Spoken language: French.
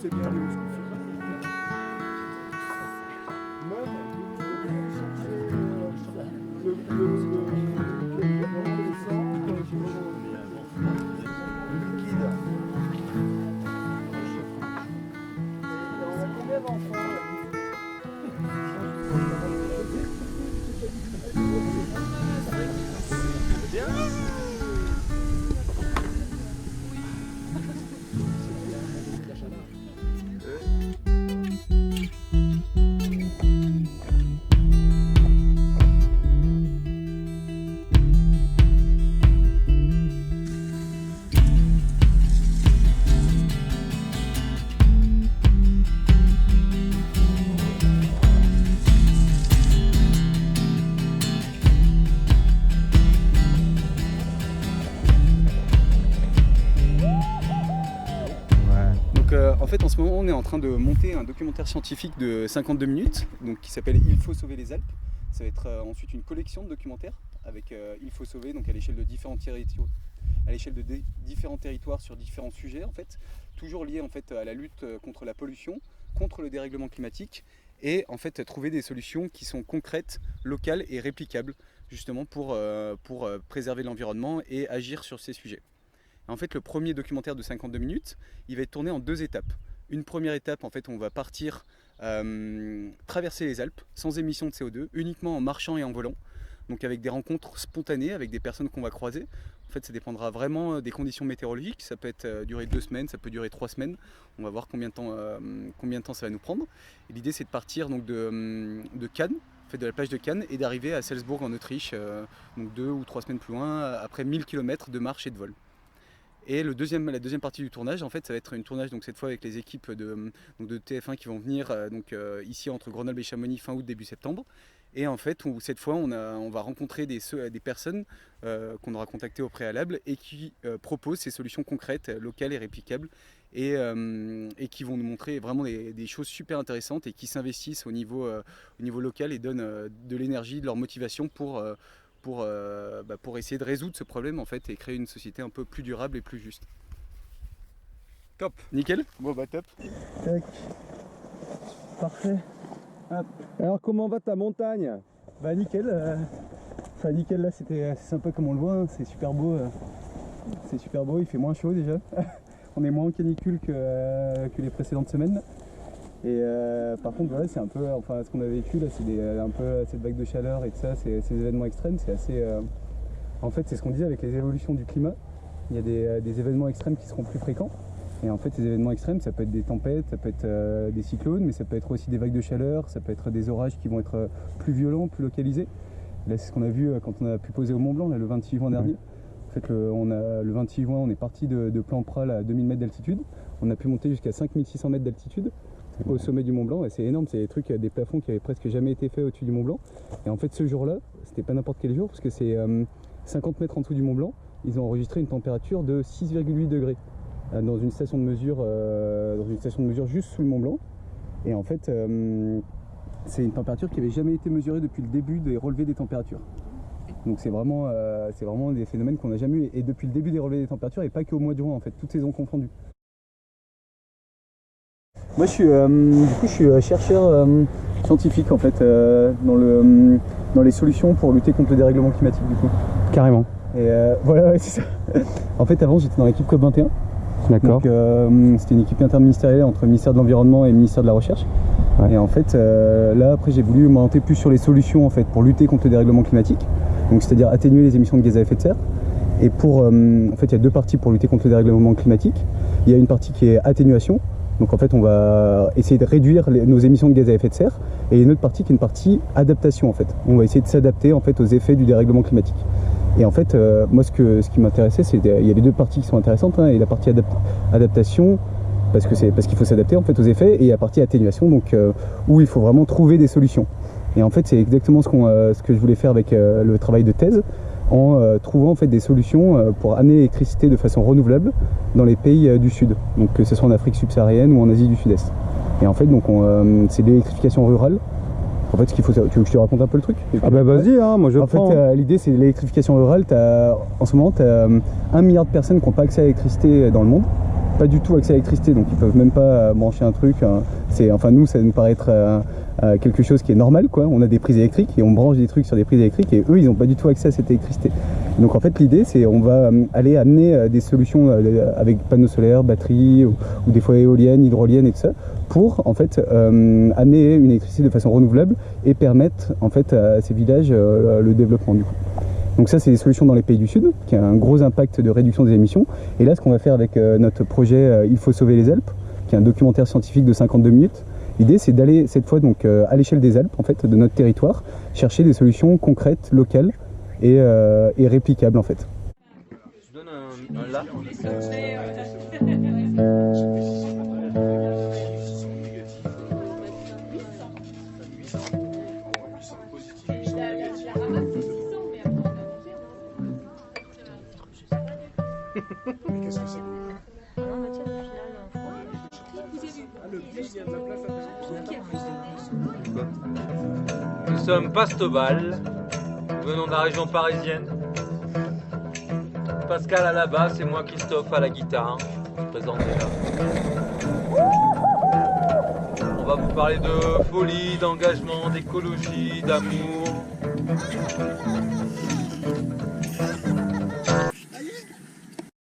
C'est bien. En fait, en ce moment, on est en train de monter un documentaire scientifique de 52 minutes, donc qui s'appelle Il faut sauver les Alpes. Ça va être ensuite une collection de documentaires avec Il faut sauver, donc à l'échelle de différents territoires sur différents sujets, en fait, toujours liés en fait à la lutte contre la pollution, contre le dérèglement climatique, et en fait trouver des solutions qui sont concrètes, locales et réplicables, justement pour préserver l'environnement et agir sur ces sujets. En fait, le premier documentaire de 52 minutes, il va être tourné en 2 étapes. Une première étape, en fait, on va partir traverser les Alpes sans émission de CO2, uniquement en marchant et en volant. Donc avec des rencontres spontanées avec des personnes qu'on va croiser. En fait, ça dépendra vraiment des conditions météorologiques. Ça peut être durer 2 semaines, ça peut durer 3 semaines. On va voir combien de temps ça va nous prendre. Et l'idée, c'est de partir donc, de Cannes, en fait, de la plage de Cannes, et d'arriver à Salzbourg en Autriche, donc 2 ou 3 semaines plus loin, après 1000 km de marche et de vol. Et la deuxième partie du tournage, en fait, ça va être un tournage donc cette fois avec les équipes de TF1 qui vont venir ici entre Grenoble et Chamonix fin août début septembre. Et en fait, cette fois, on va rencontrer des personnes qu'on aura contactées au préalable et qui proposent ces solutions concrètes, locales et réplicables, et qui vont nous montrer vraiment des choses super intéressantes et qui s'investissent au niveau local et donnent de l'énergie, de leur motivation pour essayer de résoudre ce problème en fait et créer une société un peu plus durable et plus juste. Top, nickel. Bon bah top. Tac. Parfait. Hop. Alors comment va ta montagne? Bah nickel. Nickel là, c'est sympa comme on le voit, hein. C'est super beau. Il fait moins chaud déjà. On est moins en canicule que les précédentes semaines. Et par contre voilà, c'est un peu, enfin ce qu'on a vécu là, c'est un peu cette vague de chaleur et tout ça, ces événements extrêmes, c'est assez, en fait c'est ce qu'on disait avec les évolutions du climat, il y a des événements extrêmes qui seront plus fréquents, et en fait ces événements extrêmes ça peut être des tempêtes, ça peut être des cyclones, mais ça peut être aussi des vagues de chaleur, ça peut être des orages qui vont être plus violents, plus localisés. Là c'est ce qu'on a vu quand on a pu poser au Mont Blanc là, le 26 juin dernier. En fait le 26 juin on est parti de Plan Pral à 2000 mètres d'altitude, on a pu monter jusqu'à 5600 mètres d'altitude au sommet du Mont Blanc, et c'est énorme, c'est des trucs, des plafonds qui avaient presque jamais été faits au-dessus du Mont Blanc. Et en fait ce jour-là, c'était pas n'importe quel jour, parce que c'est 50 mètres en dessous du Mont Blanc, ils ont enregistré une température de 6,8 degrés dans une station de mesure juste sous le Mont Blanc. Et en fait c'est une température qui avait jamais été mesurée depuis le début des relevés des températures. Donc c'est vraiment des phénomènes qu'on n'a jamais eu, et depuis le début des relevés des températures, et pas qu'au mois de juin en fait, toutes saisons confondues. Moi je suis chercheur scientifique en fait dans les solutions pour lutter contre le dérèglement climatique du coup. Carrément. Et voilà, ouais, c'est ça. En fait avant j'étais dans l'équipe COP21. D'accord. Donc c'était une équipe interministérielle entre le ministère de l'Environnement et le ministère de la Recherche. Ouais. Et en fait là après j'ai voulu m'orienter plus sur les solutions en fait pour lutter contre le dérèglement climatique. Donc c'est-à-dire atténuer les émissions de gaz à effet de serre. Et en fait il y a 2 parties pour lutter contre le dérèglement climatique. Il y a une partie qui est atténuation. Donc en fait on va essayer de réduire nos émissions de gaz à effet de serre, et une autre partie qui est une partie adaptation en fait. On va essayer de s'adapter en fait aux effets du dérèglement climatique. Et en fait moi ce qui m'intéressait, il y a les 2 parties qui sont intéressantes, hein, et la partie adaptation parce qu'il faut s'adapter en fait aux effets, et la partie atténuation donc où il faut vraiment trouver des solutions. Et en fait c'est exactement ce que je voulais faire avec le travail de thèse, en trouvant en fait des solutions pour amener l'électricité de façon renouvelable dans les pays du Sud, donc que ce soit en Afrique subsaharienne ou en Asie du Sud-Est. Et en fait donc c'est de l'électrification rurale En fait, tu veux que je te raconte un peu le truc? Ah bah vas-y, hein, moi je En prends. fait, l'idée c'est l'électrification rurale. En ce moment, tu as 1 milliard de personnes qui n'ont pas accès à l'électricité dans le monde. Pas du tout accès à l'électricité, donc ils peuvent même pas brancher un truc. Enfin nous, ça nous paraît être quelque chose qui est normal, quoi. On a des prises électriques et on branche des trucs sur des prises électriques et eux, ils n'ont pas du tout accès à cette électricité. Donc en fait, l'idée c'est on va aller amener des solutions avec panneaux solaires, batteries ou des fois éoliennes, hydroliennes et tout ça, pour en fait amener une électricité de façon renouvelable et permettre en fait à ces villages le développement du coup. Donc ça c'est des solutions dans les pays du Sud qui a un gros impact de réduction des émissions. Et là ce qu'on va faire avec notre projet Il faut sauver les Alpes, qui est un documentaire scientifique de 52 minutes. L'idée c'est d'aller cette fois donc à l'échelle des Alpes en fait, de notre territoire, chercher des solutions concrètes, locales et réplicables en fait. Je donne un là. Mais qu'est-ce que c'est que... Nous sommes Pastobal, nous venons de la région parisienne. Pascal à la basse et moi Christophe à la guitare. Je me présente déjà. On va vous parler de folie, d'engagement, d'écologie, d'amour.